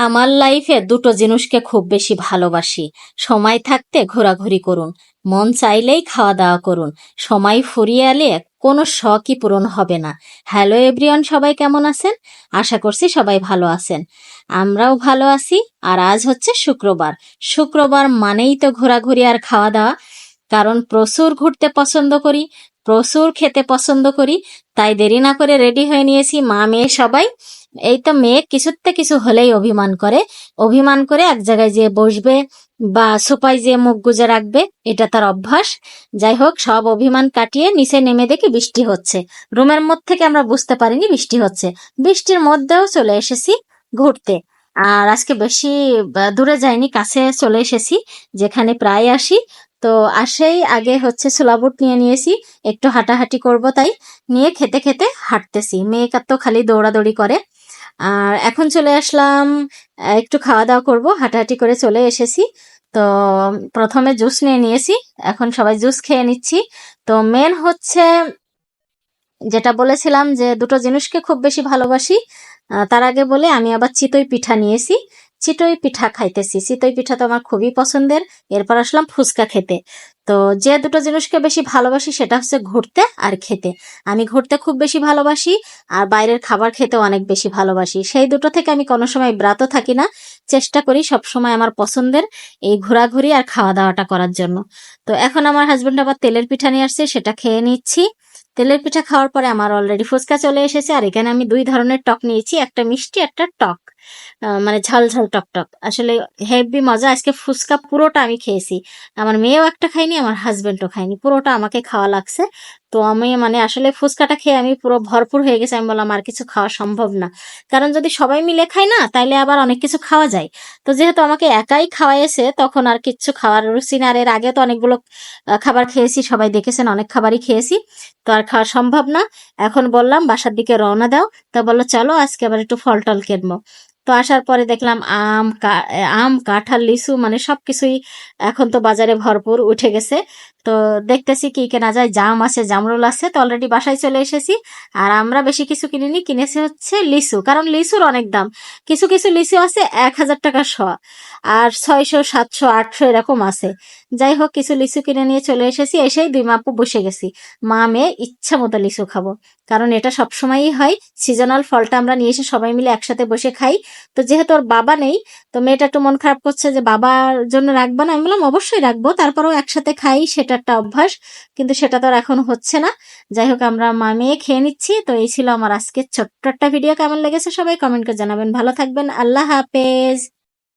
আমার লাইফে দুটো জিনিসকে খুব বেশি ভালোবাসি। সময় থাকতে ঘোরাঘুরি করুন, মন চাইলেই খাওয়া দাওয়া করুন। সময় ফুরিয়ে এলে কোনো শখই পূরণ হবে না। হ্যালো এভরিওয়ান, সবাই কেমন আছেন? আশা করছি সবাই ভালো আছেন। আমরাও ভালো আছি। আর আজ হচ্ছে শুক্রবার। শুক্রবার মানেই তো ঘোরাঘুরি আর খাওয়া দাওয়া। কারণ প্রচুর ঘুরতে পছন্দ করি, প্রচুর খেতে পছন্দ করি। তাই দেরি না করে রেডি হয়ে নিয়েছি, মা মেয়ে সবাই। এই তো মেয়ে কিছুতে কিছু হলেই অভিমান করে, অভিমান করে এক জায়গায় যেয়ে বসবে বা সোফায় যেয়ে মুখ গুজে রাখবে, এটা তার অভ্যাস। যাই হোক, সব অভিমান কাটিয়ে নিচে নেমে দেখি বৃষ্টি হচ্ছে। রুমের মধ্যে থেকে আমরা বুঝতে পারিনি বৃষ্টি হচ্ছে। বৃষ্টির মধ্যেও চলে এসেছি ঘুরতে। আর আজকে বেশি দূরে যাইনি, কাছে চলে এসেছি, যেখানে প্রায় আসি। তো আসেই আগে হচ্ছে ছোলা বুট নিয়ে নিয়েছি, একটু হাঁটাহাঁটি করব তাই নিয়ে খেতে খেতে হাঁটতেছি। মেয়েকা তো খালি দৌড়াদৌড়ি করে। আর এখন চলে আসলাম, একটু খাওয়া দাওয়া করব, হাঁটাহাঁটি করে চলে এসেছি। তো প্রথমে জুস নিয়ে নিয়েছি, এখন সবাই জুস খেয়ে নিচ্ছি। তো মেন হচ্ছে যেটা বলেছিলাম যে দুটো জিনিসকে খুব বেশি ভালোবাসি, তার আগে বলে আমি আবার চিতই পিঠা নিয়েছি। চিতই পিঠা খাইতেছি, চিতই পিঠা তো আমার খুবই পছন্দের। এরপর আসলাম ফুচকা খেতে। তো যে দুটো জিনিসকে বেশি ভালোবাসি সেটা হচ্ছে ঘুরতে আর খেতে। আমি ঘুরতে খুব বেশি ভালোবাসি, আর বাইরের খাবার খেতেও অনেক বেশি ভালোবাসি। সেই দুটো থেকে আমি কোনো সময় বিরত থাকি না, চেষ্টা করি সব সময় আমার পছন্দের এই ঘোরাঘুরি আর খাওয়া দাওয়াটা করার জন্য। তো এখন আমার হাজবেন্ড আবার তেলের পিঠা নিয়ে আসছে, সেটা খেয়ে নিচ্ছি। তেলের পিঠা খাওয়ার পরে আমার অলরেডি ফুচকা চলে এসেছে। আর এখানে আমি দুই ধরনের টক নিয়েছি, একটা মিষ্টি একটা টক, মানে ঝাল ঝাল টক টক। আসলে হেভি মজা। আজকে ফুচকা পুরোটা আমি খেয়েছি, আমার মেয়েও একটা খায়নি, আমার হাজবেন্ডও খায়নি, পুরোটা আমাকে খাওয়া লাগছে। তো আমি মানে আসলে ফুচকাটা খেয়ে আমি পুরো ভরপুর হয়ে গেছি। আমি বললাম আর কিছু খাওয়া সম্ভব না, কারণ যদি সবাই মিলে খাই না তাইলে আবার অনেক কিছু খাওয়া যায়। তো যেহেতু আমাকে একাই খাওয়াইছে তখন আর কিচ্ছু খাওয়ার রুচি না। আর এর আগে তো অনেকগুলো খাবার খেয়েছি, সবাই দেখেছেন, অনেক খাবারই খেয়েছি। তো আর খাওয়া সম্ভব না। এখন বললাম বাসার দিকে রওনা দাও। তো বললো চলো আজকে আবার একটু ফল টল কিনবো। তো আসার পরে দেখলাম আম কাঁঠাল লিচু মানে সবকিছুই এখন তো বাজারে ভরপুর উঠে গেছে। তো দেখতেছি কি কেনা যায়। জাম আছে, জামরুল আছে। তো অলরেডি বাসায় চলে এসেছি। আর আমরা বেশি কিছু কিনিনি, কিনেছি হচ্ছে লিচু, কারণ লিচুর অনেক দাম। কিছু কিছু লিচু আছে 1,000 টাকা শ, আর 600 700 800 এরকম আছে। যাই হোক, কিছু লিচু কিনে নিয়ে চলে এসেছি। এসেই দুই মাপু বসে গেছি, মা মেয়ে ইচ্ছা মতো লিচু খাবো। কারণ এটা সবসময়ই হয়, সিজনাল ফলটা আমরা নিয়ে এসে সবাই মিলে একসাথে বসে খাই। তো যেহেতু ওর বাবা নেই, তো মেয়েটা একটু মন খারাপ করছে যে বাবার জন্য রাখবো না। আমি বললাম অবশ্যই রাখবো, তারপরেও একসাথে খাই, সেটা একটা অভ্যাস। কিন্তু সেটা তো আর এখন হচ্ছে না। যাই হোক, আমরা মা মেয়ে খেয়ে নিচ্ছি। তো এই ছিল আমার আজকের ছোট্ট একটা ভিডিও। কেমন লেগেছে সবাই কমেন্ট করে জানাবেন। ভালো থাকবেন, আল্লাহ হাফেজ।